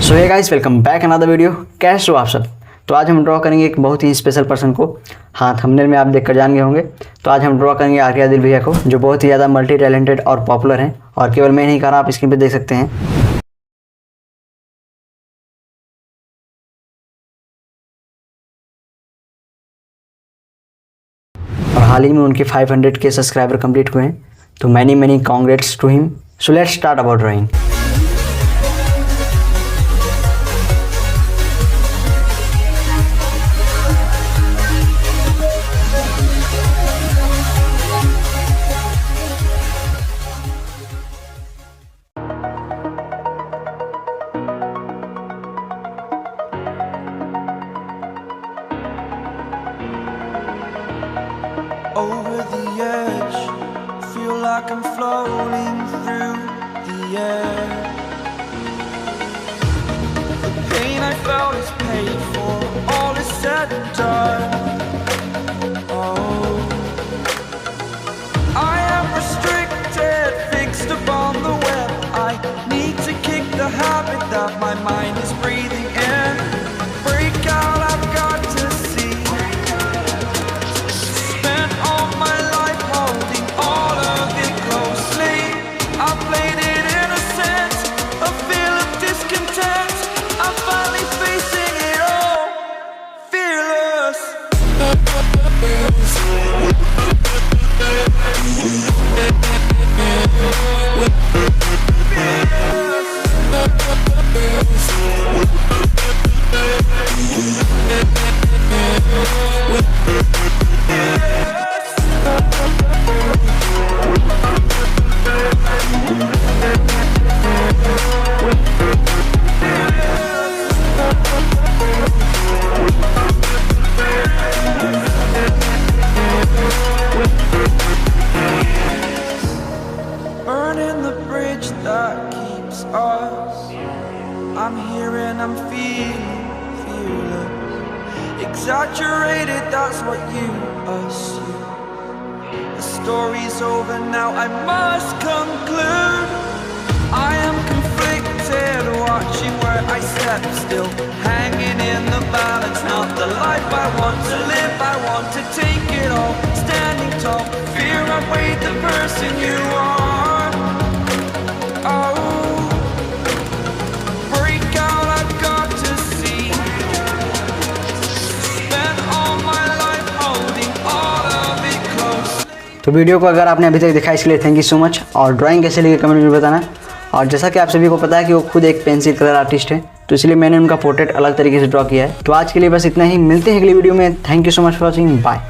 सो hey guys, welcome back another video. कैसे हो आप सब। तो आज हम ड्रॉ करेंगे एक बहुत ही स्पेशल पर्सन को। हाँ, थंबनेल में आप देखकर जान गए होंगे। तो आज हम ड्रॉ करेंगे आरके आदिल भैया को, जो बहुत ही ज़्यादा मल्टी टैलेंटेड और पॉपुलर हैं। और केवल मैं नहीं कर रहा, आप स्क्रीन पे देख सकते हैं। और हाल ही में उनके 500 के सब्सक्राइबर कंप्लीट हुए हैं। तो many congrats to him. So let's start about drawing. Over the edge, feel like I'm floating through the air. The pain I felt is paid for, all is said and done. Oh, I am restricted, fixed upon the web. I need to kick the habit that my mind is breathing in. Break out, I've got to see. I'm here and I'm feeling fearless. Exaggerated, that's what you assume. The story's over now, I must conclude. I am conflicted, watching where I step still, hanging in the balance. Not the life I want to live, I want to take it all. Standing tall, fear outweighed the person you are. Oh, तो video को अगर आपने अभी तक देखा इसके लिए thank you so much. और ड्राइंग कैसे लगी कमेंट में बताना। और जैसा कि आप सभी को पता है कि वो खुद एक पेंसिल कलर आर्टिस्ट है, तो इसलिए मैंने उनका पोर्ट्रेट अलग तरीके से ड्रॉ किया है। तो आज के लिए बस इतना ही, मिलते हैं अगली वीडियो में। Thank you so much for watching, bye.